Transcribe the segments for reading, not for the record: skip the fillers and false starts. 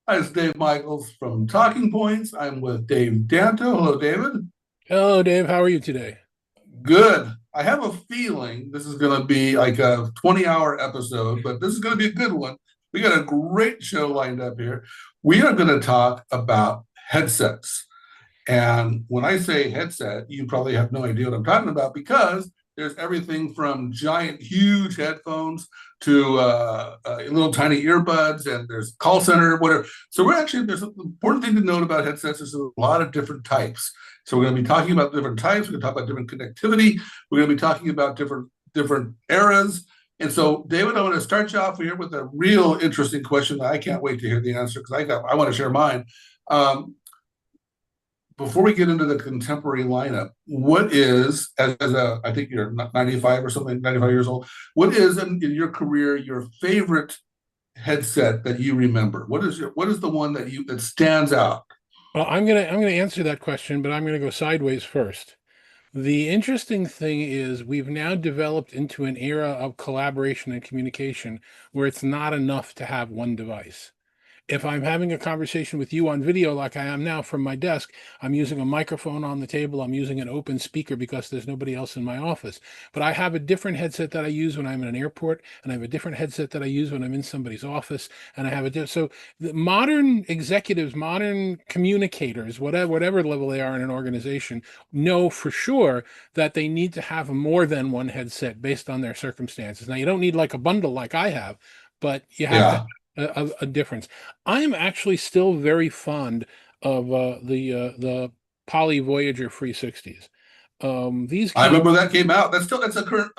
Hi, it's Dave Michaels from Talking Points. I'm with Dave Danto. Hello, David. Hello, Dave. How are you today? Good. I have a feeling this is going to be like a 20-hour episode, but this is going to be a good one. We got a great show lined up here. We are going to talk about headsets. And when I say headset, you probably have no idea what I'm talking about because there's everything from giant, huge headphones to little tiny earbuds, and there's call center, whatever. So there's an important thing to note about headsets. There's a lot of different types. So we're going to be talking about different types. We're going to talk about different connectivity. We're going to be talking about different eras. And so, David, I want to start you off here with a real interesting question that I can't wait to hear the answer because I want to share mine. Um, Before we get into the contemporary lineup, what is, I think you're 95 or something, 95 years old, what is in your career your favorite headset that you remember? What is the one that stands out? Well, I'm gonna answer that question, but I'm gonna go sideways first. The interesting thing is we've now developed into an era of collaboration and communication where it's not enough to have one device. If I'm having a conversation with you on video like I am now from my desk, I'm using a microphone on the table. I'm using an open speaker because there's nobody else in my office. But I have a different headset that I use when I'm in an airport, and I have a different headset that I use when I'm in somebody's office. And I have so the modern executives, modern communicators, whatever level they are in an organization, know for sure that they need to have more than one headset based on their circumstances. Now, you don't need like a bundle like I have, but you have to Yeah, a difference. I am actually still very fond of the Poly Voyager 360s. These I came. remember that came out. That's a current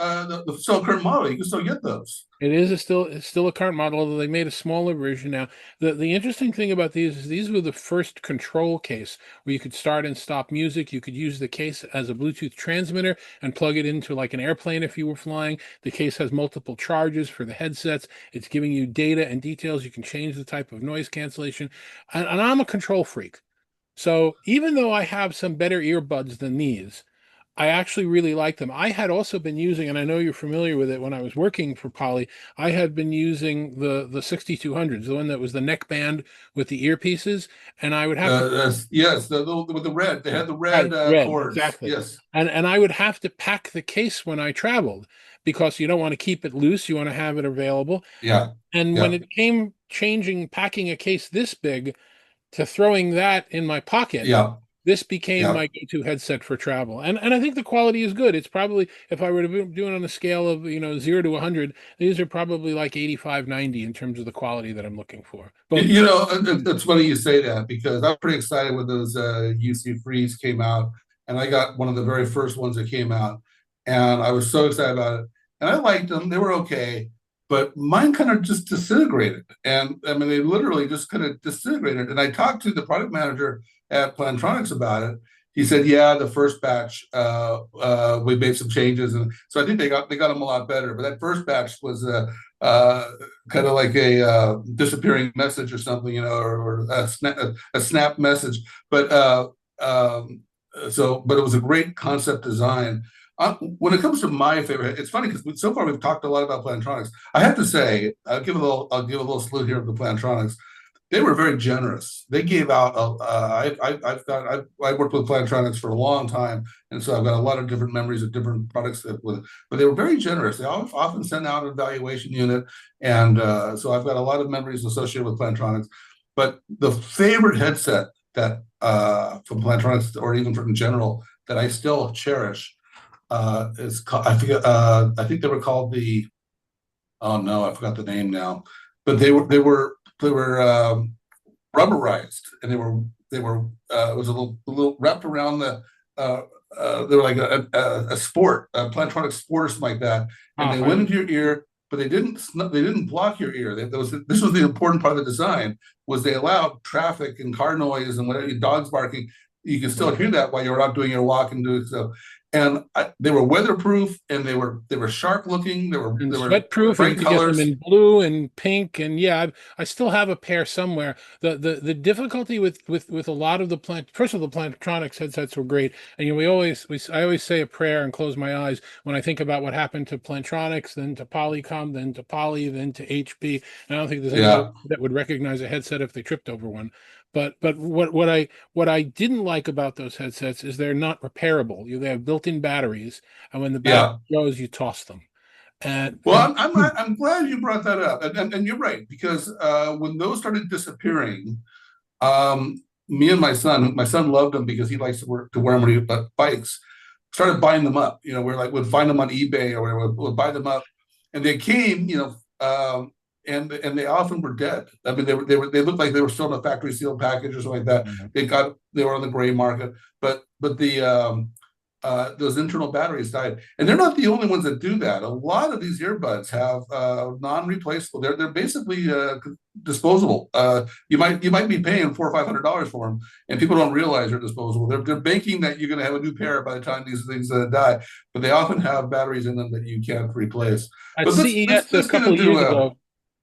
still a current model. You can still get those. It's still a current model, although they made a smaller version now. The interesting thing about these is these were the first control case where you could start and stop music. You could use the case as a Bluetooth transmitter and plug it into like an airplane if you were flying. The case has multiple charges for the headsets. It's giving you data and details. You can change the type of noise cancellation. And I'm a control freak. So even though I have some better earbuds than these, I actually really like them. I had also been using, and I know you're familiar with it when I was working for Poly, I had been using the 6200s, the one that was the neckband with the earpieces, and I would have to Yes, with the red. They had the red right, red, cords. exactly. Yes. And I would have to pack the case when I traveled because you don't want to keep it loose, you want to have it available. Yeah. And when Yeah. it came changing packing a case this big, to throwing that in my pocket, Yeah. this became Yeah. my go-to headset for travel. And I think the quality is good. It's probably, if I were to do it on a scale of, 0 to 100, these are probably like 85, 90 in terms of the quality that I'm looking for. Both. It's funny you say that because I'm pretty excited when those UC Freeze came out, and I got one of the very first ones that came out, and I was so excited about it, and I liked them. They were okay, but mine kind of just disintegrated, and I mean they literally just kind of disintegrated. And I talked to the product manager at Plantronics about it. He said, "Yeah, the first batch, we made some changes, and so I think they got them a lot better. But that first batch was uh, kind of like a disappearing message or something, or a snap message. But but it was a great concept design. When it comes to my favorite, it's funny because so far we've talked a lot about Plantronics. I have to say, I'll give a little salute here to Plantronics. They were very generous. They gave out. I worked with Plantronics for a long time, and so I've got a lot of different memories of different products but they were very generous. They often send out an evaluation unit, and so I've got a lot of memories associated with Plantronics. But the favorite headset that from Plantronics or even from in general that I still cherish is called, I forget. I think they were called the. Oh no, I forgot the name now. But they were rubberized, and they were it was a little wrapped around the uh, they were like a sport, a Plantronic sport or something like that, and they went Uh-huh. into your ear, but they didn't block your ear. This was the important part of the design was they allowed traffic and car noise and whatever dogs barking. You can still Right. hear that while you're out doing your walk and doing so. And they were weatherproof, and they were sharp looking. And They were sweatproof, and you bright could get them colors. in blue and pink, and yeah, I still have a pair somewhere. The difficulty with a lot of the plant, first of all, the Plantronics headsets were great, and you know, I always say a prayer and close my eyes when I think about what happened to Plantronics, then to Polycom, then to Poly, then to HP. And I don't think there's anybody Yeah, that would recognize a headset if they tripped over one. But what I didn't like about those headsets is they're not repairable. They have built-in batteries, and when the battery yeah. goes, you toss them. Well, And I'm glad you brought that up, and you're right, because when those started disappearing, me and my son loved them because he likes to wear them when he bikes. Started buying them up. You know, we're like, would find them on eBay or whatever, we'll buy them up, and they came, and they often were dead. I mean, they looked like they were still in a factory sealed package or something like that. They were on the gray market, but those internal batteries died, and they're not the only ones that do that. A lot of these earbuds have non-replaceable. They're basically disposable. You might be paying $400 or $500 for them, and people don't realize they're disposable. They're banking that you're going to have a new pair by the time these things die, but they often have batteries in them that you can't replace. at But CES a let's get couple of into years ago,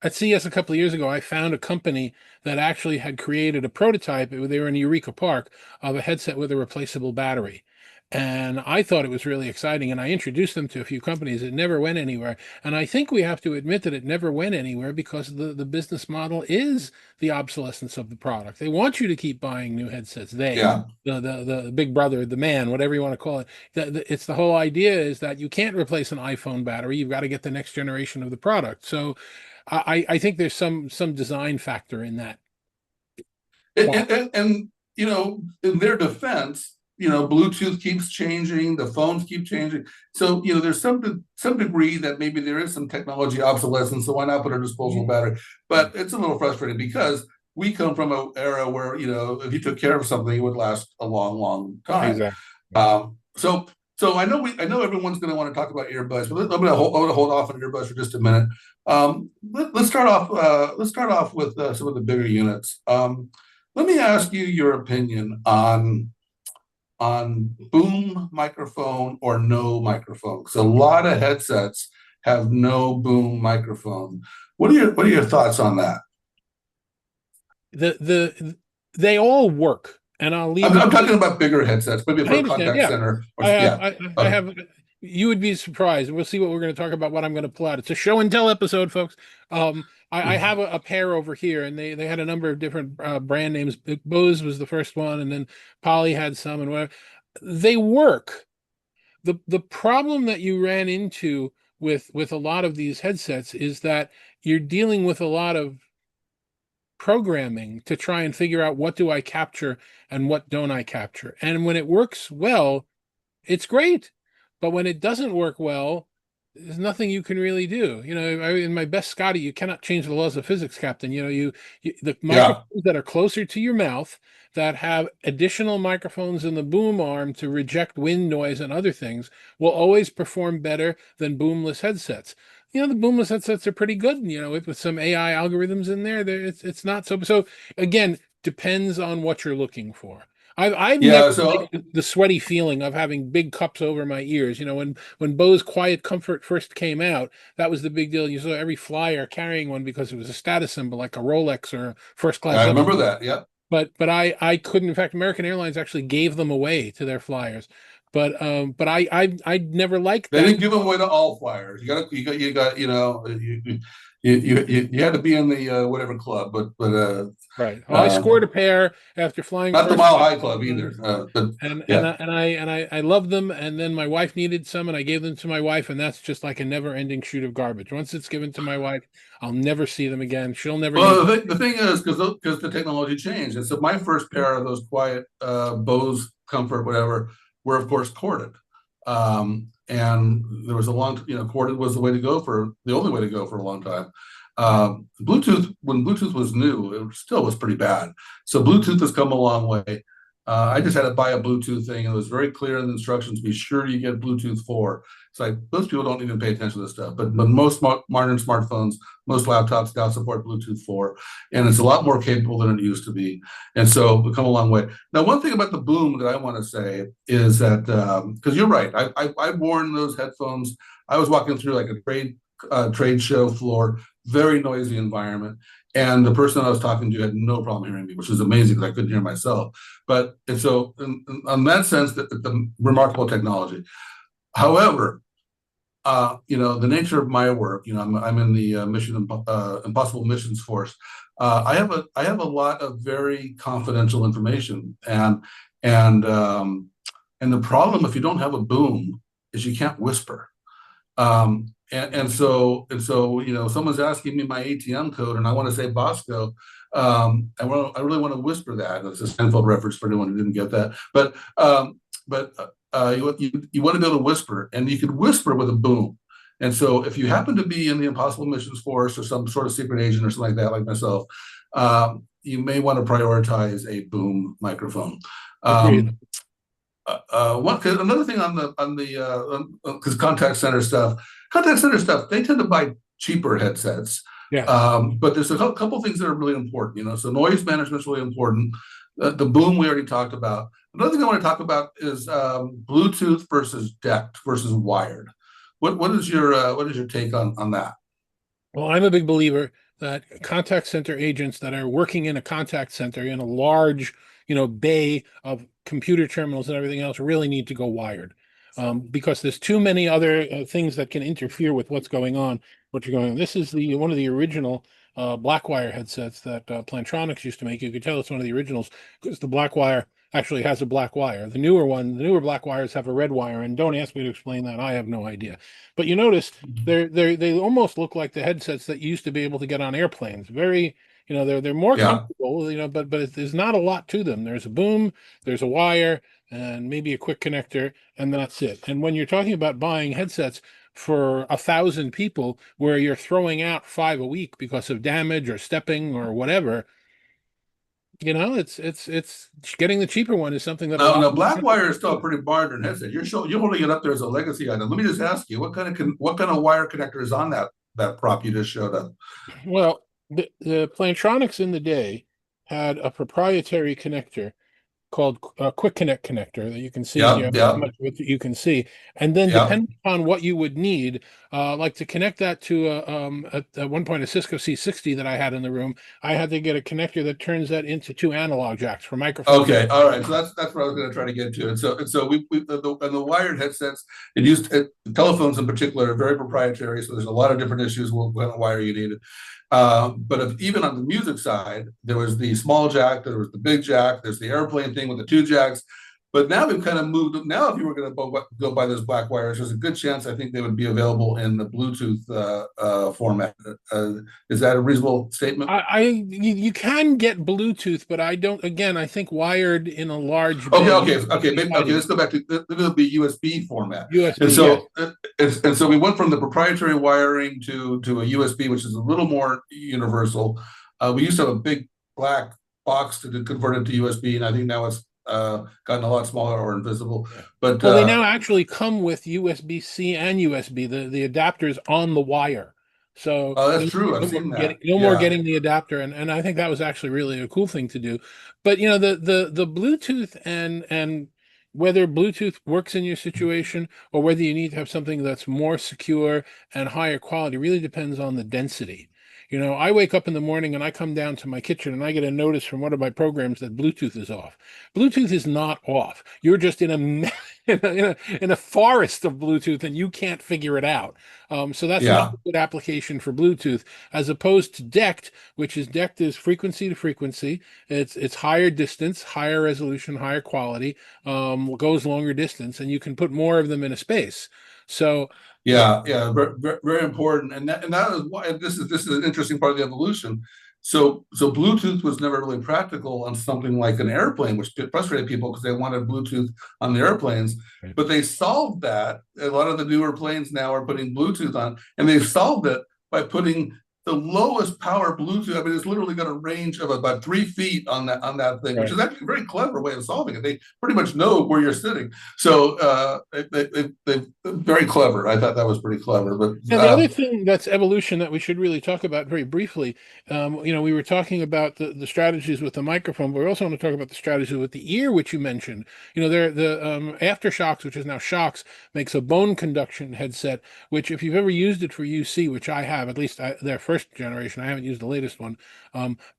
at CES a couple of years ago, I found a company that actually had created a prototype. They were in Eureka Park of a headset with a replaceable battery. And I thought it was really exciting. And I introduced them to a few companies. It never went anywhere. And I think we have to admit that it never went anywhere because the business model is the obsolescence of the product. They want you to keep buying new headsets. yeah. The big brother, the man, whatever you want to call it. It's the whole idea is that you can't replace an iPhone battery. You've got to get the next generation of the product. So I think there's some design factor in that. And in their defense, Bluetooth keeps changing, the phones keep changing. So, there's some degree that maybe there is some technology obsolescence. So why not put a disposable battery? But it's a little frustrating because we come from an era where, if you took care of something, it would last a long, long time. Exactly. So I know everyone's going to want to talk about earbuds, but I'm going to hold off on earbuds for just a minute. Let's start off. Let's start off with some of the bigger units. Let me ask you your opinion on boom microphone or no microphone. Because a lot of headsets have no boom microphone. What are your thoughts on that? They all work, and I'll leave. I'm talking about bigger headsets, maybe for I a understand. contact Yeah, center. I have. Yeah. I Okay. have. You would be surprised. We'll see what we're going to talk about. What I'm going to pull out. It's a show and tell episode, folks. I have a pair over here, and they had a number of different brand names. Bose was the first one, and then Poly had some, and whatever. They work. The problem that you ran into with a lot of these headsets is that you're dealing with a lot of programming to try and figure out what do I capture and what don't I capture. And when it works well, it's great. But when it doesn't work well, there's nothing you can really do. In my best Scotty, you cannot change the laws of physics, Captain. The Yeah. microphones that are closer to your mouth that have additional microphones in the boom arm to reject wind noise and other things will always perform better than boomless headsets. The boomless headsets are pretty good. With some AI algorithms in there, it's not so. So again, depends on what you're looking for. I've never Yeah. So liked the sweaty feeling of having big cups over my ears. When Bose Quiet Comfort first came out, that was the big deal. You saw every flyer carrying one because it was a status symbol, like a Rolex or a first class. I remember that. Yeah. But I couldn't. In fact, American Airlines actually gave them away to their flyers. But I never liked They that. didn't give them away to all flyers. You had to be in the whatever club, but Right. Well, I scored a pair after flying not the first Mile class, High Club either. But and yeah. I loved them. And then my wife needed some, and I gave them to my wife, and that's just like a never-ending chute of garbage. Once it's given to my wife, I'll never see them again. She'll never. Well, the thing is, because the technology changed, and so my first pair of those quiet Bose Comfort whatever were of course corded, and there was a long, corded was the way to go for the only way to go for a long time. Bluetooth, when Bluetooth was new, it still was pretty bad. So Bluetooth has come a long way. I just had to buy a Bluetooth thing, and it was very clear in the instructions: be sure you get Bluetooth 4. It's like most people don't even pay attention to this stuff, but most modern smartphones, most laptops now support Bluetooth 4, and it's a lot more capable than it used to be. And so we've come a long way. Now, one thing about the boom that I want to say is that because you're right, I've worn those headphones. I was walking through like a trade show floor, very noisy environment. And the person I was talking to had no problem hearing me, which is amazing because I couldn't hear myself. But and so, in that sense, the remarkable technology. However, the nature of my work, I'm in the Impossible Missions Force. I have a lot of very confidential information, and the problem if you don't have a boom is you can't whisper. And so someone's asking me my ATM code and I want to say Bosco. I really want to whisper that. It's a Seinfeld reference for anyone who didn't get that. But you want to be able to whisper, and you can whisper with a boom. And so if you happen to be in the Impossible Missions Force or some sort of secret agent or something like that, like myself, you may want to prioritize a boom microphone. Agreed. Another thing on the because contact center stuff, they tend to buy cheaper headsets. Yeah. But there's a couple things that are really important. So noise management is really important. The boom we already talked about. Another thing I want to talk about is Bluetooth versus DECT versus wired. What is your take on that? Well, I'm a big believer that contact center agents that are working in a contact center in a large, bay of computer terminals and everything else really need to go wired, because there's too many other things that can interfere with what's going on. What you're going on. This is one of the original Blackwire headsets that Plantronics used to make. You could tell it's one of the originals because the Blackwire actually has a black wire. The newer black wires have a red wire, and don't ask me to explain that. I have no idea. But you notice they almost look like the headsets that you used to be able to get on airplanes. Very, they're more Yeah. comfortable, but there's not a lot to them. There's a boom, there's a wire, and maybe a quick connector, and that's it. And when you're talking about buying headsets for 1,000 people where you're throwing out 5 a week because of damage or stepping or whatever, it's getting the cheaper one is something that a No, lot no, of Blackwire is still a pretty modern headset. You're holding it up there as a legacy item. Let me just ask you, what kind of wire connector is on that prop you just showed up? well, the Plantronics in the day had a proprietary connector called a quick connect connector that you can see Yeah, here, how yeah, much of it you can see. And then yeah. depending upon what you would need, like to connect that to at one point a Cisco C60 that I had in the room, I had to get a connector that turns that into 2 analog jacks for microphones. Okay, all right. So that's what I was going to try to get to. And so the wired headsets, telephones in particular are very proprietary. So there's a lot of different issues with what wire you needed. But even on the music side, there was the small jack, there was the big jack, there's the airplane thing with the 2 jacks. But now we've kind of moved. Now, if you were going to go buy those black wires, there's a good chance I think they would be available in the Bluetooth format. Is that a reasonable statement? You can get Bluetooth, but I don't. Again, I think wired in a large Okay, bay. okay. Let's go back to the USB format. And USB, yes. so, and so we went from the proprietary wiring to a USB, which is a little more universal. We used to have a big black box to convert it to USB, and I think now it's gotten a lot smaller or invisible. Yeah. But Well, they now actually come with USB-C and USB, the adapters on the wire. So that's true. I've seen that. no more Yeah, getting the adapter, and I think that was actually really a cool thing to do. But the Bluetooth and whether Bluetooth works in your situation or whether you need to have something that's more secure and higher quality really depends on the density. I wake up in the morning and I come down to my kitchen and I get a notice from one of my programs that Bluetooth is off. Bluetooth is not off. You're just in a in a forest of Bluetooth and you can't figure it out. So that's not yeah. a good application for Bluetooth, as opposed to DECT, which is DECT is frequency to frequency. It's higher distance, higher resolution, higher quality, goes longer distance, and you can put more of them in a space. So Yeah, yeah, very, very important, and that is why this is an interesting part of the evolution. So Bluetooth was never really practical on something like an airplane, which frustrated people because they wanted Bluetooth on the airplanes. right. But they solved that. A lot of the newer planes now are putting Bluetooth on, and they solved it by putting the lowest power Bluetooth. I mean, it's literally got a range of about 3 feet on that thing, which Right. is actually a very clever way of solving it. They pretty much know where you're sitting, so they very clever. I thought that was pretty clever. But Now, the other thing that's evolution that we should really talk about very briefly, we were talking about the strategies with the microphone, but we also want to talk about the strategy with the ear, which you mentioned. The Aftershocks, which is now Shocks, makes a bone conduction headset, which if you've ever used it for UC, which I have, at least their first generation, I haven't used the latest one.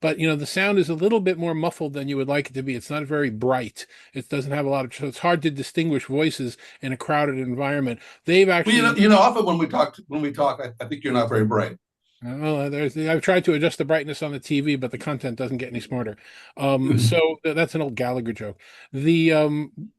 But the sound is a little bit more muffled than you would like it to be. It's not very bright. It doesn't have a lot of, so it's hard to distinguish voices in a crowded environment. They've well, actually often when we talk, I think you're not very bright. well, I've tried to adjust the brightness on the TV, but the content doesn't get any smarter. So that's an old Gallagher joke.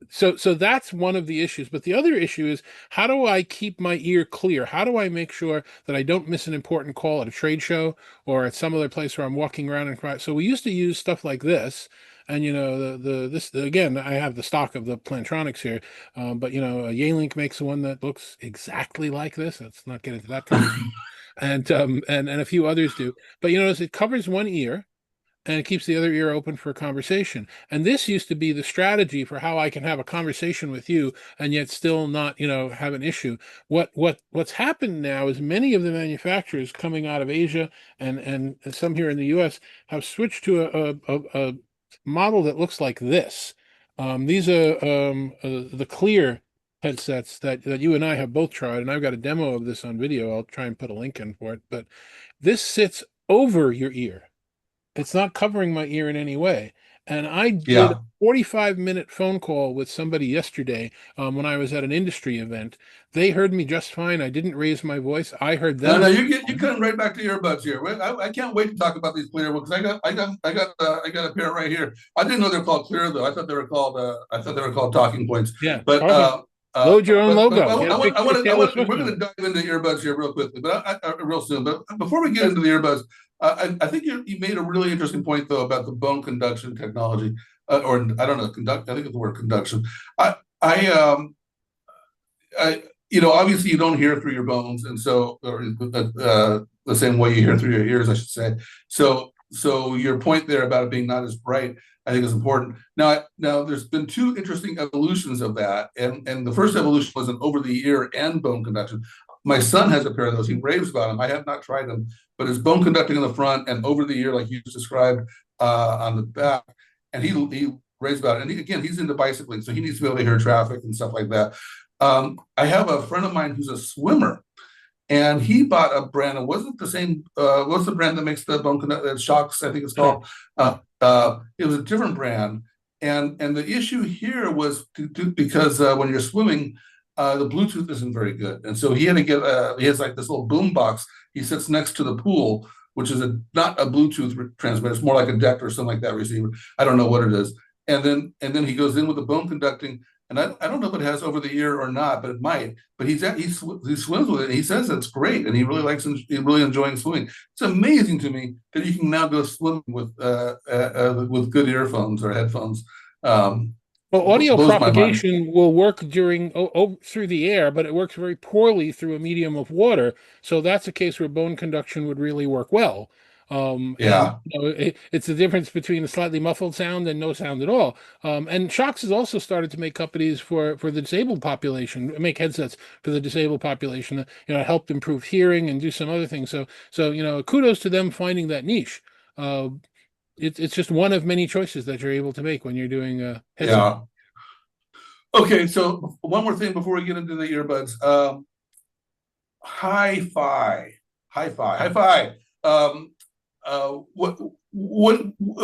So that's one of the issues. But the other issue is, how do I keep my ear clear? How do I make sure that I don't miss an important call at a trade show or at some other place where I'm walking around and cry? So we used to use stuff like this. And this again, I have the stock of the Plantronics here, but Yealink makes one that looks exactly like this. Let's not get into that conversation and a few others do. But it covers one ear and it keeps the other ear open for a conversation. And this used to be the strategy for how I can have a conversation with you and yet still not, have an issue. What's happened now is many of the manufacturers coming out of Asia and some here in the US have switched to a model that looks like this. These are the clear headsets that you and I have both tried, and I've got a demo of this on video. I'll try and put a link in for it. But this sits over your ear. It's not covering my ear in any way. And I did a Yeah. 45-minute phone call with somebody yesterday when I was at an industry event. They heard me just fine. I didn't raise my voice. I heard No, them no, just you fine. come right back to earbuds here. I can't wait to talk about these clear ones because I got a pair right here. I didn't know they're called clear though. I thought they were called talking points. Yeah, But talking. Load your own but logo. I Get a want I picture of want I Taylor want Swift we're on going it. to dive into earbuds here real quickly, but real soon. But before we get into the earbuds, I think you made a really interesting point though about the bone conduction technology, or I don't know, conduct. I think it's the word conduction. I I um obviously you don't hear through your bones, and so or, the same way you hear through your ears, I should say. So your point there about it being not as bright, I think is important. Now there's been two interesting evolutions of that, and the first evolution was an over the ear and bone conduction. My son has a pair of those. He raves about them. I have not tried them, but it's bone conducting in the front and over the ear, like you described, on the back. And he raves about it. And again, he's into bicycling, so he needs to be able to hear traffic and stuff like that. I have a friend of mine who's a swimmer, and he bought a brand. It wasn't the same. What's the brand that makes the bone shocks? I think it's called. It was a different brand, and the issue here was because when you're swimming, the Bluetooth isn't very good, and so he had to get. He has like this little boom box. He sits next to the pool, which is not a Bluetooth transmitter. It's more like a deck or something like that receiver. I don't know what it is. And then he goes in with the bone conducting, and I don't know if it has over the ear or not, but it might. But he swims with it, and he says it's great, and he really enjoying swimming. It's amazing to me that you can now go swimming with good earphones or headphones. Um, Well, audio Blows my mind. propagation will work through the air, but it works very poorly through a medium of water. So that's a case where bone conduction would really work well. And Yeah, it's the difference between a slightly muffled sound and no sound at all. And Shocks has also started to make companies for the disabled population, make headsets for the disabled population that help improve hearing and do some other things. So kudos to them finding that niche. Uh, it's just one of many choices that you're able to make when you're doing a headset. yeah. Okay, so one more thing before we get into the earbuds. Hi-fi, hi-fi. What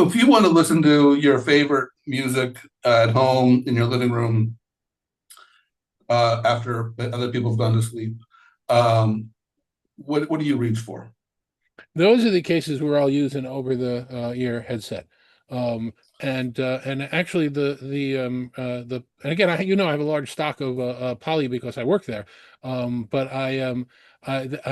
if you want to listen to your favorite music at home in your living room after other people have gone to sleep? What do you reach for? Those are the cases where I'll use an over the ear headset. And actually the and again I have a large stock of poly because I work there. But I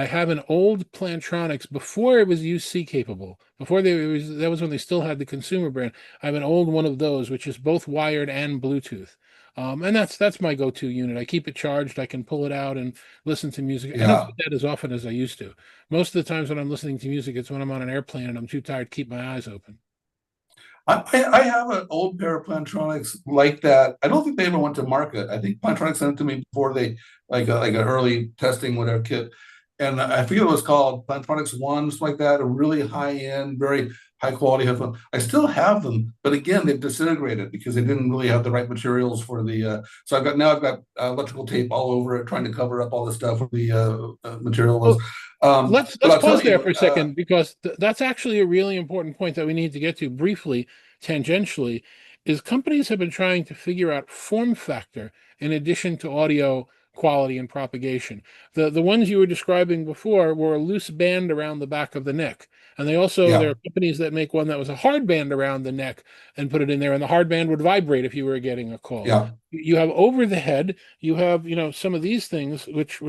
have an old Plantronics before it was UC capable. Before that was when they still had the consumer brand. I have an old one of those which is both wired and Bluetooth. And that's my go-to unit. I keep it charged. I can pull it out and listen to music. I don't do Yeah. that as often as I used to. Most of the times when I'm listening to music, it's when I'm on an airplane and I'm too tired to keep my eyes open. I have an old pair of Plantronics like that. I don't think they ever went to market. I think Plantronics sent it to me before they like an early testing whatever kit, and I forget what it was called. Plantronics One, something like that. A really high end, very high quality headphone. I still have them, but again, they've disintegrated because they didn't really have the right materials for the. So I've got electrical tape all over it, trying to cover up all the stuff where the material was. Well, But let's I'll pause tell there for you, a second because that's actually a really important point that we need to get to briefly, tangentially, is companies have been trying to figure out form factor in addition to audio quality and propagation. The ones you were describing before were a loose band around the back of the neck. And there yeah, are companies that make one that was a hard band around the neck and put it in there, and the hard band would vibrate if you were getting a call. yeah, You have over the head, you have, some of these things which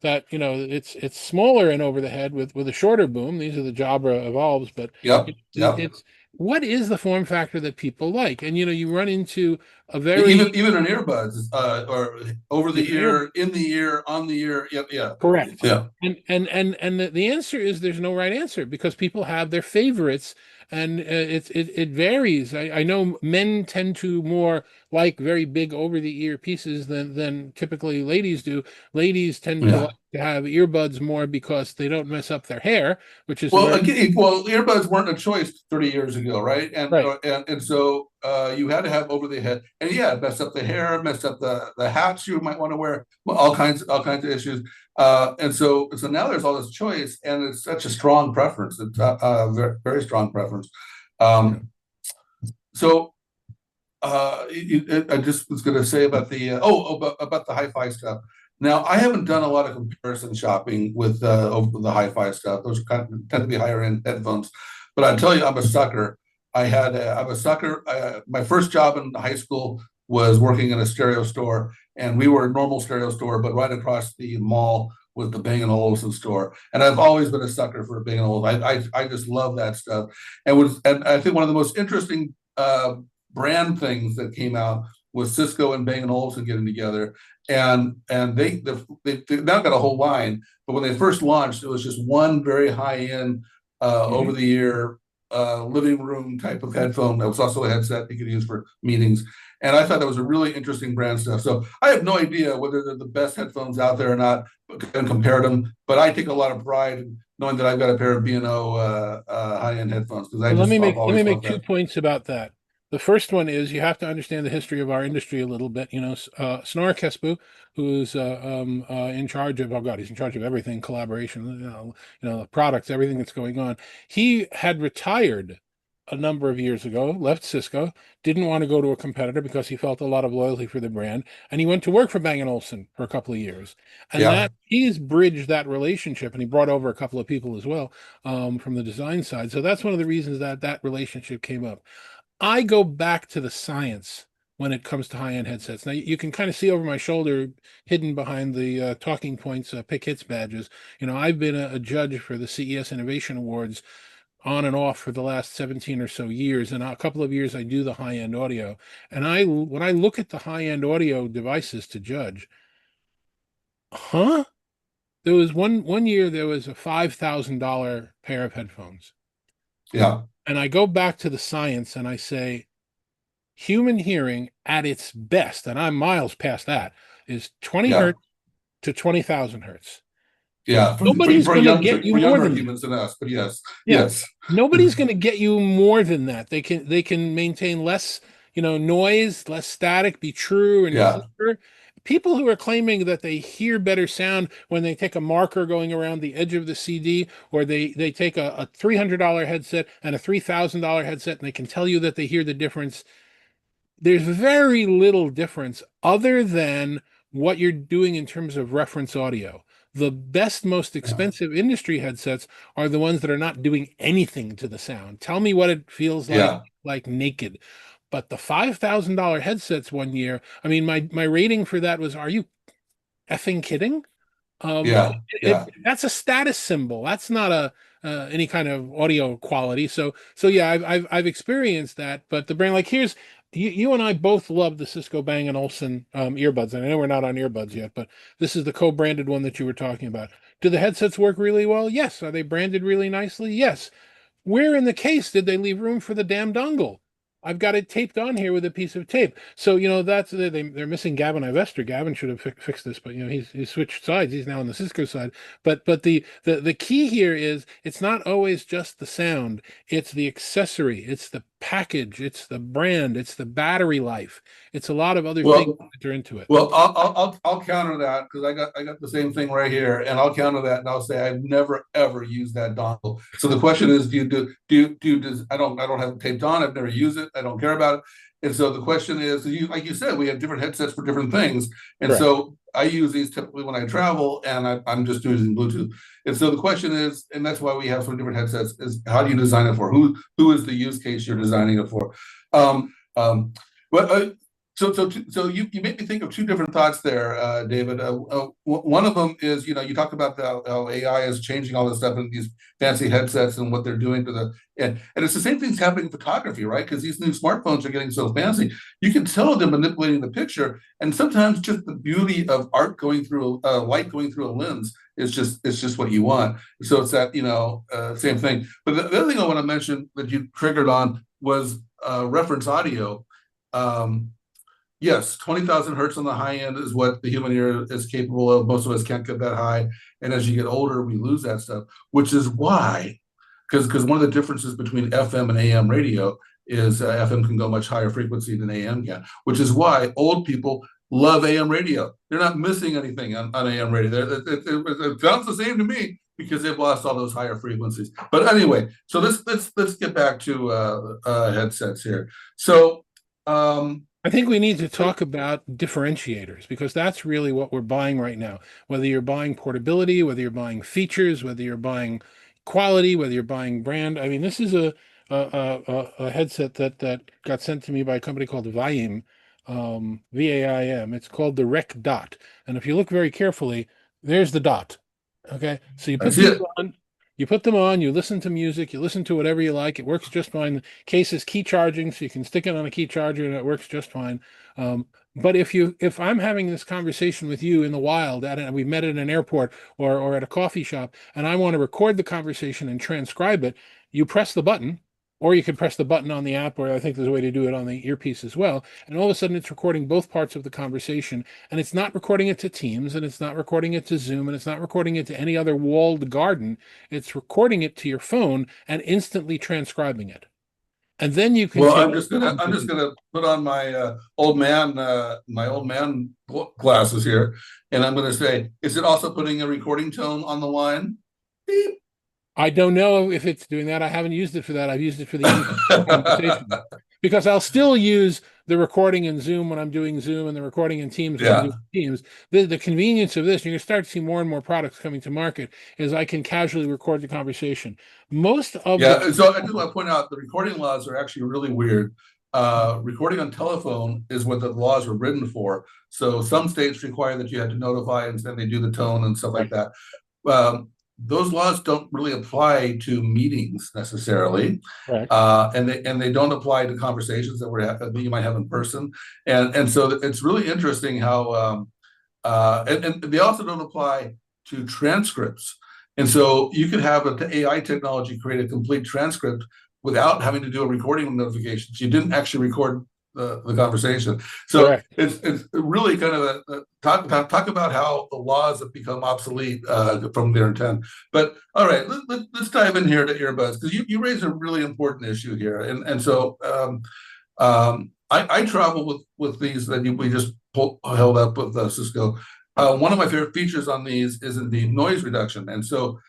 it's smaller and over the head with a shorter boom. These are the Jabra evolves, but yep, yep. it's what is the form factor that people like? And you run into a Even very even in earbuds, or over the even ear ear, in the ear, on the ear. Yep, yeah, correct. yeah, And the answer is there's no right answer because people have their favorites and it varies. I know men tend to more like very big over the ear pieces than typically ladies do. Ladies tend to like yeah. to have earbuds more because they don't mess up their hair, which is Well, where again, well, earbuds weren't a choice 30 years ago, right? And right. and so you had to have over the head, and yeah, it messed up the hair, messed up the hats you might want to wear, well, all kinds of issues. And so now there's all this choice, and it's such a strong preference. It's a very, very strong preference. Yeah. Um, so I just was going to say about about the hi-fi stuff. Now, I haven't done a lot of comparison shopping with over the hi-fi stuff. Those tend to be higher end headphones, but I tell you, I'm a sucker. I'm a sucker. My first job in high school was working in a stereo store, and we were a normal stereo store, but right across the mall was the Bang and Olufsen store, and I've always been a sucker for Bang and Olufsen. I just love that stuff, and I think one of the most interesting brand things that came out was Cisco and Bang and Olufsen getting together, and they've now got a whole line. But when they first launched, it was just one very high end over Mhm. the ear living room type of headphone. That was also a headset you could use for meetings. And I thought that was a really interesting brand stuff. So I have no idea whether they're the best headphones out there or not, and compare them. But I take a lot of pride in knowing that I've got a pair of B&O high end headphones because Well, I've let me always make loved 2 that. points about that. The first one is you have to understand the history of our industry a little bit. Snorri Kesbu, who's in charge of, oh God, he's in charge of everything, collaboration, the products, everything that's going on. He had retired a number of years ago, left Cisco, didn't want to go to a competitor because he felt a lot of loyalty for the brand, and he went to work for Bang& Olufsen for a couple of years. And Yeah, that he's bridged that relationship, and he brought over a couple of people as well from the design side. So that's one of the reasons that that relationship came up. I go back to the science when it comes to high-end headsets. Now you can kind of see over my shoulder, hidden behind the Talking Points Pick Hits badges. I've been a judge for the CES Innovation Awards on and off for the last 17 or so years, and a couple of years I do the high-end audio. And when I look at the high-end audio devices to judge, huh? There was one year there was a $5,000 pair of headphones. yeah, And I go back to the science and I say, human hearing at its best, and I'm miles past that, is 20 yeah. hertz to 20,000 hertz. Yeah, Nobody's going to get you for more younger than that. humans than us, but yes, Yeah. yes, Nobody's going to get you more than that. They can maintain less, noise, less static, be true and yeah, clearer. People who are claiming that they hear better sound when they take a marker going around the edge of the CD, or they take a $300 headset and a $3,000 headset, and they can tell you that they hear the difference. There's very little difference other than what you're doing in terms of reference audio. The best, most yeah, expensive industry headsets are the ones that are not doing anything to the sound. Tell me what it feels yeah, like naked. But the $5,000 headsets one year, I mean, my rating for that was, are you effing kidding? Um, yeah, yeah, that's a status symbol. That's not a any kind of audio quality. So yeah, I've experienced that. But the brand, like, you and I both love the Cisco Bang& Olufsen earbuds. And I know we're not on earbuds yet, but this is the co-branded one that you were talking about. Do the headsets work really well? Yes. Are they branded really nicely? Yes. Where in the case did they leave room for the damn dongle? I've got it taped on here with a piece of tape. So, that's they're missing Gavin Ivester. Gavin should have fixed this, but he's switched sides. He's now on the Cisco side. But the key here is it's not always just the sound. It's the accessory. It's the package. It's the brand. It's the battery life. It's a lot of other things Well, that are into it. Well, I'll counter that because I got the same thing right here, and I'll counter that and I'll say I've never ever used that dongle. So the question is, I don't have it taped on. I've never used it. I don't care about it. And so the question is, like you said, we have different headsets for different things, and Correct. so I use these typically when I travel, and I'm just using Bluetooth. And so the question is, and that's why we have some different headsets, is how do you design it for? Who is the use case you're designing it for? Um, um, but so you made me think of two different thoughts there, David. One of them is, you talk about how AI is changing all this stuff in these fancy headsets and what they're doing to and it's the same thing's happening in photography, right? Because these new smartphones are getting so fancy. You can tell they're manipulating the picture, and sometimes just the beauty of art going through light going through a lens is just what you want. So it's that same thing. But the other thing I want to mention that you triggered on was reference audio. Yes, 20,000 hertz on the high end is what the human ear is capable of. Most of us can't get that high. And as you get older, we lose that stuff, which is why, because one of the differences between FM and AM radio is FM can go much higher frequency than AM can, which is why old people love AM radio. They're not missing anything on AM radio. It sounds the same to me because they've lost all those higher frequencies. But anyway, so let's get back to headsets here. So, I think we need to talk about differentiators because that's really what we're buying right now. Whether you're buying portability, whether you're buying features, whether you're buying quality, whether you're buying brand. I mean, this is a headset that got sent to me by a company called Vaim, VAIM. It's called the Rec Dot, and if you look very carefully, there's the dot. Okay, so you I put see these it. on. You put them on, you listen to music, you listen to whatever you like. It works just fine. The case is key charging, so you can stick it on a key charger and it works just fine. But if I'm having this conversation with you in the wild, we met at an airport or at a coffee shop, and I want to record the conversation and transcribe it, you press the button, or you can press the button on the app, or I think there's a way to do it on the earpiece as well. And all of a sudden, it's recording both parts of the conversation, and it's not recording it to Teams, and it's not recording it to Zoom, and it's not recording it to any other walled garden. It's recording it to your phone and instantly transcribing it. And then you can Well, take I'm just gonna put on my old man glasses here, and I'm gonna say, is it also putting a recording tone on the line? Beep. I don't know if it's doing that. I haven't used it for that. I've used it for the conversation because I'll still use the recording in Zoom when I'm doing Zoom and the recording in Teams when I'm Yeah. doing Teams. The convenience of this, you're going to start to see more and more products coming to market, is I can casually record the conversation. Most of Yeah, the so I just want to point out the recording laws are actually really weird. Recording on telephone is what the laws were written for. So some states require that you had to notify and then they do the tone and stuff like that. Those laws don't really apply to meetings necessarily, Correct. and they don't apply to conversations that you might have in person, and so it's really interesting how and they also don't apply to transcripts, and so you could have an AI technology create a complete transcript without having to do a recording notifications. You didn't actually record the conversation. So Correct. it's really kind of talk about how the laws have become obsolete from their intent. But all right, let's dive in here to earbuds because you raise a really important issue here, and so I travel with these that we just held up with Cisco. One of my favorite features on these is indeed noise reduction, and so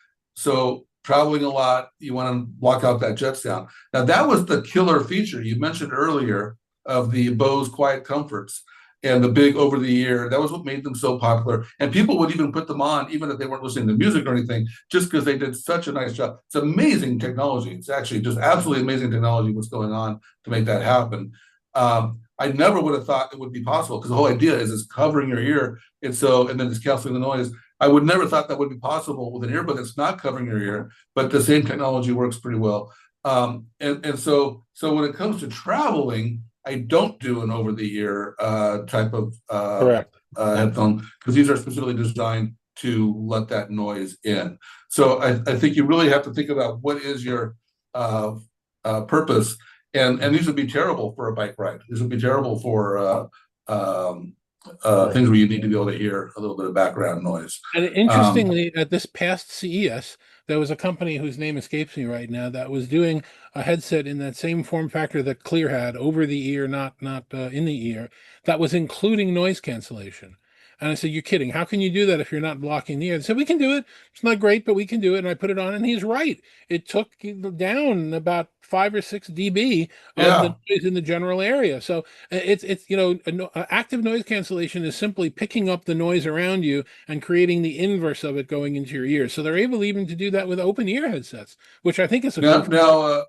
traveling a lot, you want to block out that jet sound. Now that was the killer feature you mentioned earlier of the Bose Quiet Comforts and the big over the ear. That was what made them so popular. And people would even put them on, even if they weren't listening to music or anything, just because they did such a nice job. It's amazing technology. It's actually just absolutely amazing technology what's going on to make that happen. I never would have thought it would be possible because the whole idea is it's covering your ear. And then it's canceling the noise. I would never thought that would be possible with an earbud that's not covering your ear, but the same technology works pretty well. So when it comes to traveling, I don't do an over-the-ear type of Correct. headphone because these are specifically designed to let that noise in. So I think you really have to think about what is your uh, purpose, and these would be terrible for a bike ride. These would be terrible for Right. things where you need to be able to hear a little bit of background noise. And Um, interestingly, at this past CES, there was a company whose name escapes me right now that was doing a headset in that same form factor that Clear had, over the ear, not in the ear, that was including noise cancellation. And I said, "You're kidding? How can you do that if you're not blocking the ear?" They said, "We can do it. It's not great, but we can do it." And I put it on, and he's right. It took down about 5 or 6 dB of the yeah, noise in the general area. So it's active noise cancellation is simply picking up the noise around you and creating the inverse of it going into your ears. So they're able even to do that with open ear headsets, which I think is a now cool. now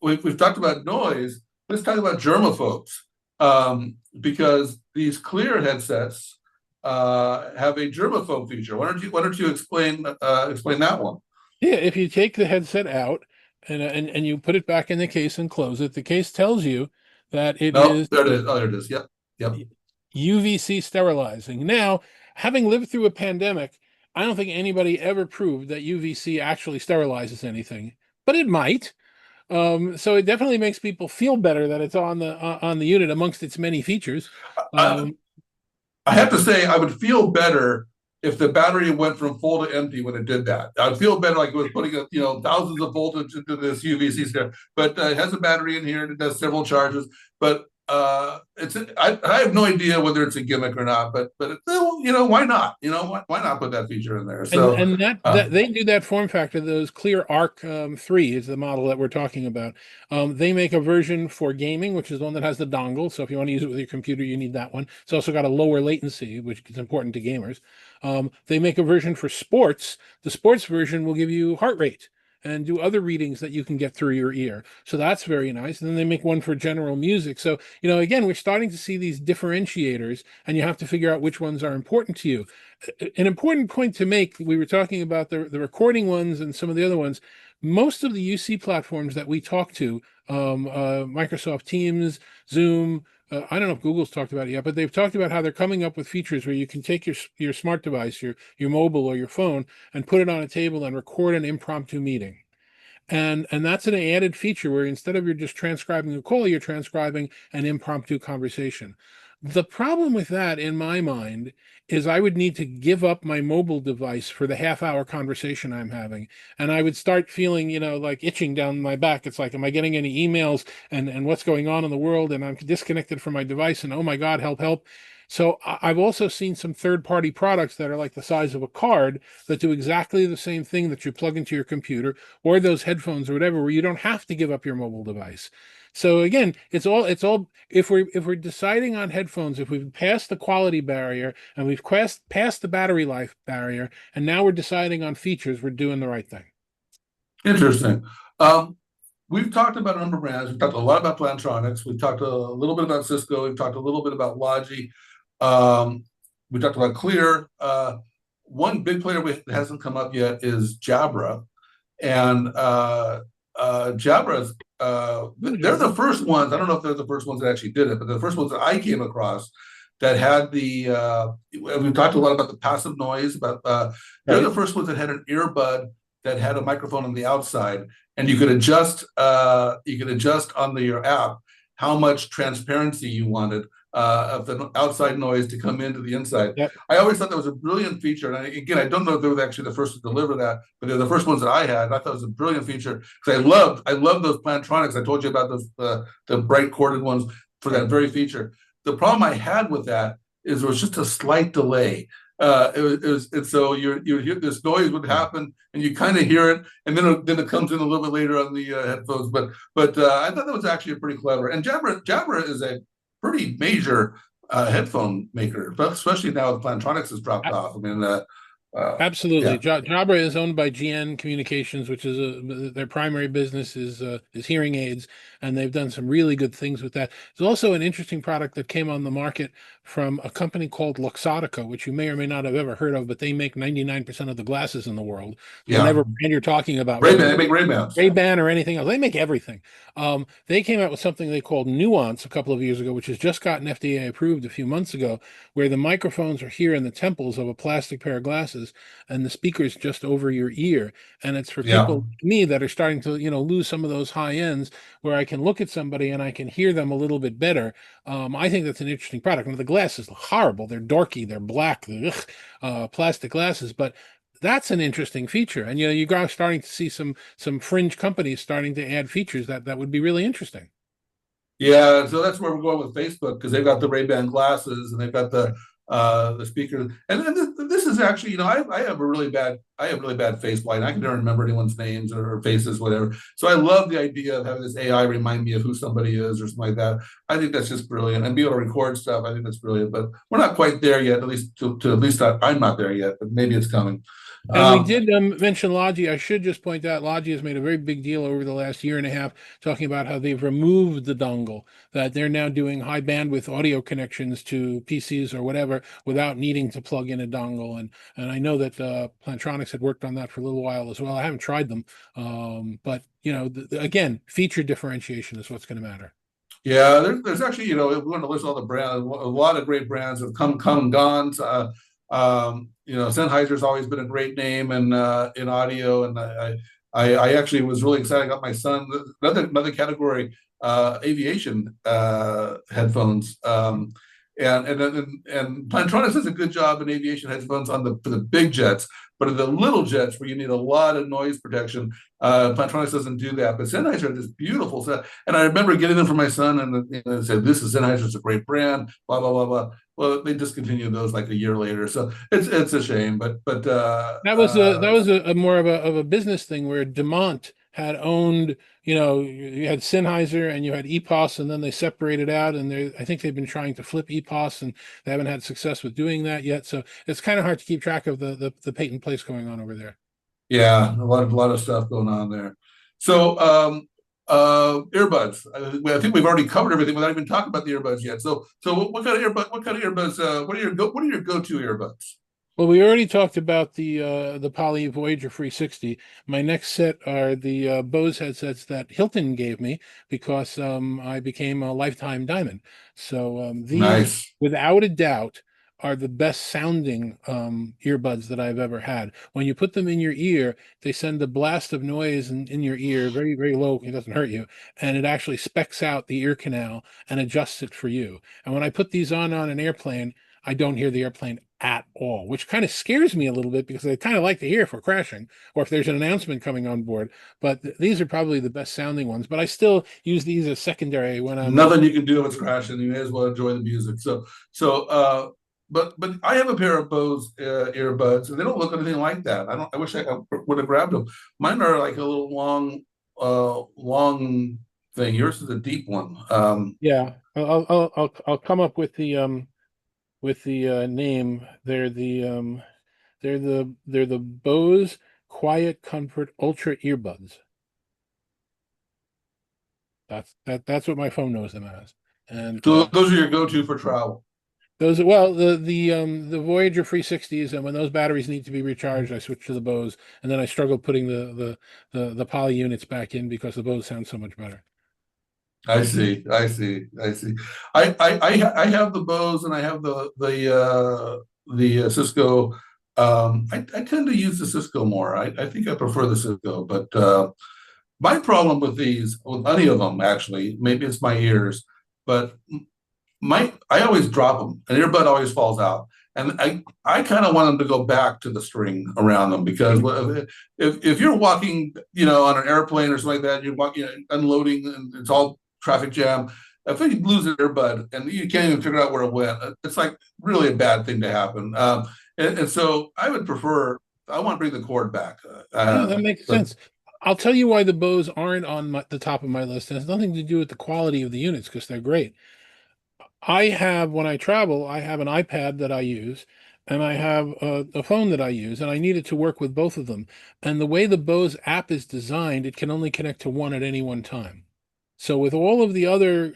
we've talked about noise. Let's talk about germaphobes, because these clear headsets have a germaphobe feature. Why don't you explain that one? Yeah, if you take the headset out and you put it back in the case and close it, the case tells you that it No, is there it is. Oh, there it is. Yep, yep. UVC sterilizing. Now, having lived through a pandemic, I don't think anybody ever proved that UVC actually sterilizes anything, but it might. So it definitely makes people feel better that it's on the unit amongst its many features. I, Um, I have to say, I would feel better if the battery went from full to empty when it did that. I'd feel better like it was putting thousands of voltage into this UVC stuff. But it has a battery in here and it does several charges. But I have no idea whether it's a gimmick or not. But why not? Why not put that feature in there? and So and that they do that form factor. Those Clear Arc 3 is the model that we're talking about. They make a version for gaming, which is the one that has the dongle. So if you want to use it with your computer, you need that one. It's also got a lower latency, which is important to gamers. They make a version for sports. The sports version will give you heart rate and do other readings that you can get through your ear. So that's very nice. And then they make one for general music. So, again, we're starting to see these differentiators, and you have to figure out which ones are important to you. An important point to make, we were talking about the recording ones and some of the other ones. Most of the UC platforms that we talk to, Microsoft Teams, Zoom, I don't know if Google's talked about it yet, but they've talked about how they're coming up with features where you can take your smart device, your mobile or your phone, and put it on a table and record an impromptu meeting. And that's an added feature where instead of you're just transcribing a call, you're transcribing an impromptu conversation. The problem with that, in my mind, is I would need to give up my mobile device for the half-hour conversation I'm having. And I would start feeling, like itching down my back. It's like, am I getting any emails and what's going on in the world? And I'm disconnected from my device and oh my God, help, help. So I've also seen some third-party products that are like the size of a card that do exactly the same thing that you plug into your computer or those headphones or whatever, where you don't have to give up your mobile device. So again, it's all if we're deciding on headphones, if we've passed the quality barrier and we've passed the battery life barrier, and now we're deciding on features, we're doing the right thing. interesting. Um, we've talked about a number of brands. We've talked a lot about Plantronics. We've talked a little bit about Cisco. We've talked a little bit about Logi. Um, we talked about Clear. One big player that hasn't come up yet is Jabra, and Jabra's they're the first ones. I don't know if they're the first ones that actually did it, but the first ones that I came across that had the. We've talked a lot about the passive noise, but they're the Right. first ones that had an earbud that had a microphone on the outside, and you could adjust. You could adjust on your app how much transparency you wanted of the outside noise to come into the inside. Yep. I always thought that was a brilliant feature. And again, I don't know if they were actually the first to deliver that, but they're the first ones that I had. And I thought it was a brilliant feature because I loved those Plantronics. I told you about those the bright corded ones for that very feature. The problem I had with that is there was just a slight delay. And so you hear this noise would happen, and you kind of hear it, and then it comes in a little bit later on the headphones. But I thought that was actually pretty clever. And Jabra is a pretty major headphone maker, but especially now with Plantronics has dropped off. I mean, Absolutely. yeah, Jabra is owned by GN Communications, which is their primary business is hearing aids, and they've done some really good things with that. There's also an interesting product that came on the market from a company called Luxottica, which you may or may not have ever heard of, but they make 99% of the glasses in the world. So Yeah. whatever brand you're talking about, Ray whether Ban, they it's make Ray-Bans. Ray-Ban or anything else, they make everything. They came out with something they called Nuance a couple of years ago, which has just gotten FDA approved a few months ago, where the microphones are here in the temples of a plastic pair of glasses, and the speaker's just over your ear. And it's for Yeah. people like me that are starting to, lose some of those high ends, where I can look at somebody and I can hear them a little bit better. I think that's an interesting product. Now, the glasses look horrible. They're dorky. They're black. Ugh, plastic glasses, but that's an interesting feature. And you're starting to see some fringe companies starting to add features that would be really interesting. Yeah, so that's where we're going with Facebook because they've got the Ray-Ban glasses and they've got Right. the speakers. And then this is actually, I have really bad face blind. I can never remember anyone's names or faces, whatever. So I love the idea of having this AI remind me of who somebody is or something like that. I think that's just brilliant. And be able to record stuff, I think that's brilliant. But we're not quite there yet, at least to at least I'm not there yet, but maybe it's coming. And we Um, did mention Logi. I should just point out Logi has made a very big deal over the last year and a half, talking about how they've removed the dongle, that they're now doing high bandwidth audio connections to PCs or whatever without needing to plug in a dongle. And I know that Plantronics had worked on that for a little while as well. I haven't tried them, but again, feature differentiation is what's going to matter. Yeah, there's actually, if we want to list all the brands, a lot of great brands have come and gone. Sennheiser's always been a great name in audio, and I actually was really excited. I got my son another category, aviation headphones. And Plantronics does a good job in aviation headphones for the big jets, but in the little jets where you need a lot of noise protection, Plantronics doesn't do that. But Sennheiser has this beautiful set, and I remember getting them for my son, and they said, "This is Sennheiser, it's a great brand." Blah blah blah blah. Well, they discontinued those like a year later, so it's a shame. But That was a more of a business thing where Demont had owned, you had Sennheiser and you had EPOS, and then they separated out, and I think they've been trying to flip EPOS, and they haven't had success with doing that yet. So it's kind of hard to keep track of the patent place going on over there. yeah, a lot of stuff going on there. So earbuds. I think we've already covered everything without even talking about the earbuds yet. So what kind of earbud? What kind of earbuds? What are your go-to earbuds? Well, we already talked about the Poly Voyager 360. My next set are the Bose headsets that Hilton gave me because I became a lifetime diamond. So these, Nice. without a doubt, are the best sounding earbuds that I've ever had. When you put them in your ear, they send a blast of noise in your ear, very, very low. It doesn't hurt you. And it actually specs out the ear canal and adjusts it for you. And when I put these on an airplane, I don't hear the airplane at all, which kind of scares me a little bit because I kind of like to hear if we're crashing or if there's an announcement coming on board. But these are probably the best sounding ones. But I still use these as secondary when I'm. Nothing you can do if it's crashing. You may as well enjoy the music. But I have a pair of Bose earbuds, and they don't look anything like that. I wish I would have grabbed them. Mine are like a little long thing. Yours is a deep one. Yeah, I'll come up with the name. They're the Bose Quiet Comfort Ultra earbuds. That's what my phone knows them as. And So those are your go-to for travel. those, well, the Voyager 360s, and when those batteries need to be recharged, I switch to the Bose, and then I struggle putting the poly units back in because the Bose sounds so much better. I see. I see. I see. I have the Bose and I have the Cisco. I tend to use the Cisco more. I think I prefer the Cisco, but my problem with these, with any of them actually, maybe it's my ears, but I always drop them. An earbud always falls out. And I kind of want them to go back to the string around them because if you're walking, on an airplane or something like that, you're walking, unloading, and it's all traffic jam. If you lose an earbud and you can't even figure out where it went, it's like really a bad thing to happen. And so I would prefer. I want to bring the cord back. Yeah, that makes But sense. I'll tell you why the Bose aren't on the top of my list. It has nothing to do with the quality of the units because they're great. When I travel, I have an iPad that I use, and I have a phone that I use, and I need it to work with both of them. And the way the Bose app is designed, it can only connect to one at any one time. So with all of the other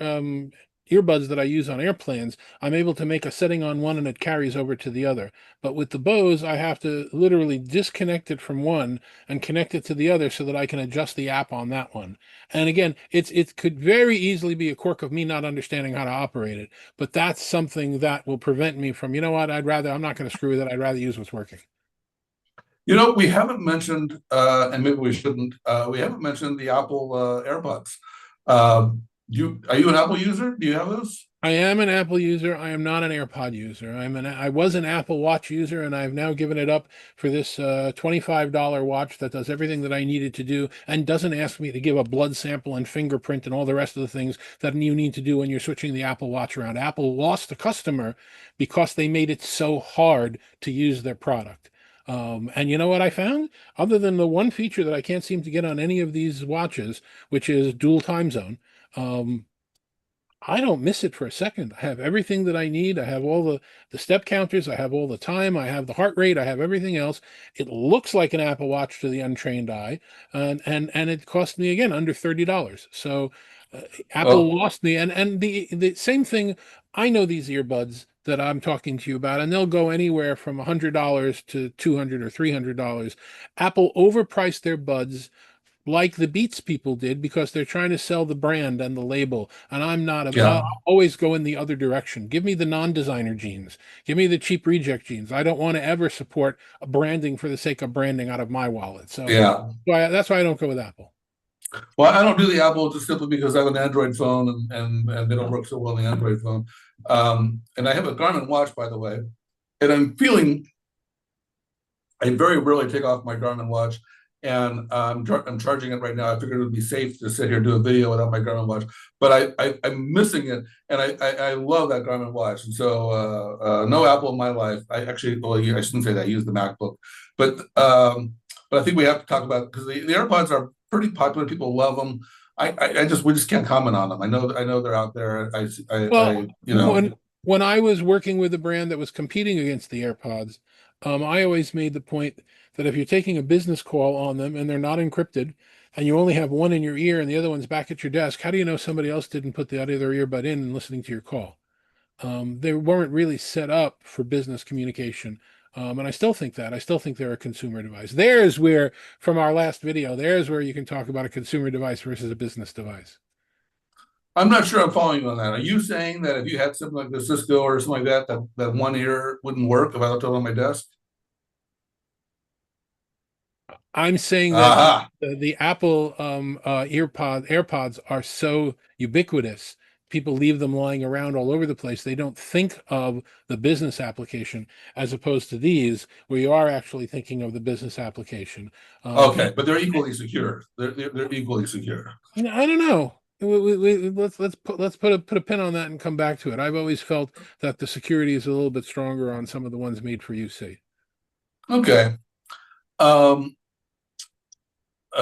earbuds that I use on airplanes, I'm able to make a setting on one and it carries over to the other. But with the Bose, I have to literally disconnect it from one and connect it to the other so that I can adjust the app on that one. And again, it could very easily be a quirk of me not understanding how to operate it, but that's something that will prevent me from, you know what, I'm not going to screw with it. I'd rather use what's working. You know, we haven't mentioned, and maybe we shouldn't. We haven't mentioned the Apple AirPods. Are you an Apple user? Do you have those? I am an Apple user. I am not an AirPod user. I was an Apple Watch user, and I've now given it up for this $25 watch that does everything that I needed to do and doesn't ask me to give a blood sample and fingerprint and all the rest of the things that you need to do when you're switching the Apple Watch around. Apple lost a customer because they made it so hard to use their product. And you know what I found? Other than the one feature that I can't seem to get on any of these watches, which is dual time zone. I don't miss it for a second. I have everything that I need. I have all the step counters. I have all the time. I have the heart rate. I have everything else. It looks like an Apple Watch to the untrained eye, and it cost me again under $30. So Apple Oh, lost me. And the same thing. I know these earbuds that I'm talking to you about, and they'll go anywhere from $100 to $200 or $300. Apple overpriced their buds like the Beats people did because they're trying to sell the brand and the label. And I'll yeah, always go in the other direction. Give me the non-designer jeans. Give me the cheap reject jeans. I don't want to ever support branding for the sake of branding out of my wallet. yeah. That's why I don't go with Apple. Well, I don't do the Apple just simply because I have an Android phone and they don't work so well on the Android phone. And I have a Garmin watch, by the way, and I very rarely take off my Garmin watch, and I'm charging it right now. I figured it would be safe to sit here and do a video without my Garmin watch, but I'm missing it, and I love that Garmin watch. And so no Apple in my life. I actually, well, I shouldn't say that. I use the MacBook, but I think we have to talk about because the AirPods are pretty popular. People love them. We just can't comment on them. I know they're out there. Well, You know. when I was working with a brand that was competing against the AirPods, I always made the point that if you're taking a business call on them and they're not encrypted, and you only have one in your ear and the other one's back at your desk, how do you know somebody else didn't put the other earbud in and listening to your call? They weren't really set up for business communication. And I still think that. I still think they're a consumer device. There's where, from our last video, there's where you can talk about a consumer device versus a business device. I'm not sure I'm following you on that. Are you saying that if you had something like the Cisco or something like that, that one ear wouldn't work if I left it on my desk? I'm saying that Aha. the Apple AirPods are so ubiquitous. People leave them lying around all over the place. They don't think of the business application as opposed to these, where you are actually thinking of the business application. Okay, but they're equally secure. They're equally secure. I don't know. Let's put a pin on that and come back to it. I've always felt that the security is a little bit stronger on some of the ones made for UC. Okay. Um,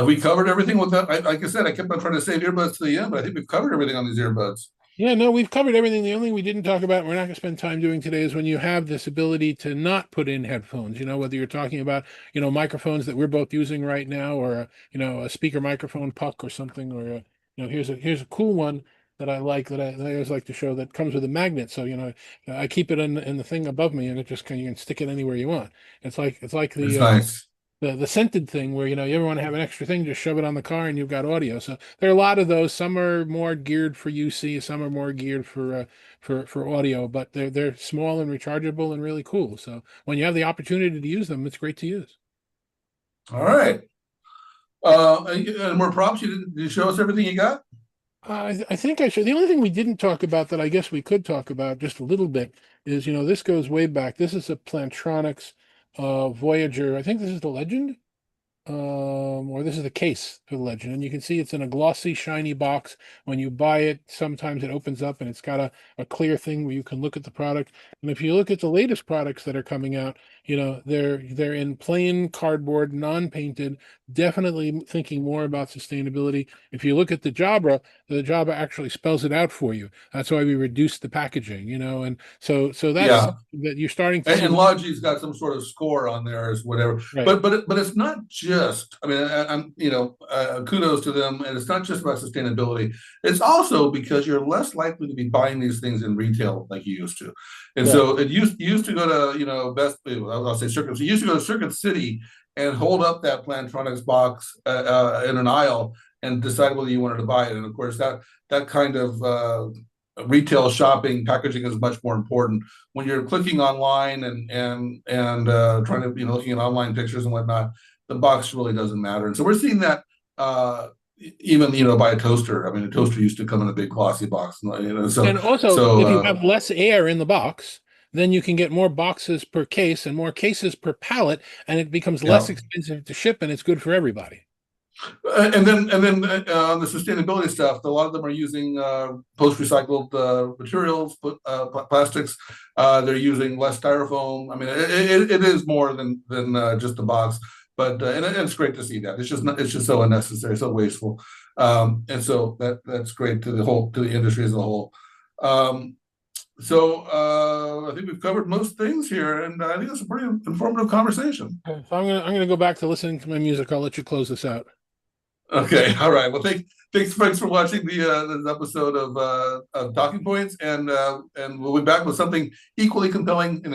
we covered everything with that. Like I said, I kept on trying to save earbuds to the end, but I think we've covered everything on these earbuds. Yeah, no, we've covered everything. The only thing we didn't talk about, and we're not going to spend time doing today, is when you have this ability to not put in headphones. Whether you're talking about, microphones that we're both using right now, or a speaker microphone puck or something, or here's a cool one that I like that I always like to show that comes with a magnet. So I keep it in the thing above me, and you can stick it anywhere you want. It's like It's the nice. the scented thing where you ever want to have an extra thing, just shove it on the car and you've got audio. So there are a lot of those. Some are more geared for UC, some are more geared for audio, but they're small and rechargeable and really cool. So when you have the opportunity to use them, it's great to use. All right. And more props. Did you show us everything you got? I think I should. The only thing we didn't talk about that I guess we could talk about just a little bit is, this goes way back. This is a Plantronics Voyager. I think this is the Legend. Or this is the case for the Legend, and you can see it's in a glossy, shiny box. When you buy it, sometimes it opens up and it's got a clear thing where you can look at the product. And if you look at the latest products that are coming out, they're in plain cardboard, non-painted, definitely thinking more about sustainability. If you look at the Jabra actually spells it out for you. That's why we reduced the packaging, and so that's Yeah. something that you're starting to And see. Logi's got some sort of score on there as whatever. Right. But it's not just just, I mean, I'm, kudos to them. And it's not just about sustainability. It's also because you're less likely to be buying these things in retail like you used to. And Right. so you used to go to, I'll say Circuit. You used to go to Circuit City and hold up that Plantronics box in an aisle and decide whether you wanted to buy it. And of course, that kind of retail shopping packaging is much more important when you're clicking online and trying to looking at online pictures and whatnot. The box really doesn't matter, and so we're seeing that even by a toaster. I mean, a toaster used to come in a big glossy box, so And also, if you have less air in the box, then you can get more boxes per case and more cases per pallet, and it becomes less yeah. expensive to ship, and it's good for everybody. And then on the sustainability stuff, a lot of them are using post-recycled materials, plastics. They're using less styrofoam. I mean, it is more than just the box, but and it's great to see that. It's just so unnecessary, so wasteful, and so that's great to the industry as a whole. So I think we've covered most things here, and I think it's a pretty informative conversation. Okay, so I'm gonna go back to listening to my music. I'll let you close this out. Okay, all right. Well, thanks for watching this episode of Talking Points, and we'll be back with something equally compelling in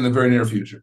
the very near future.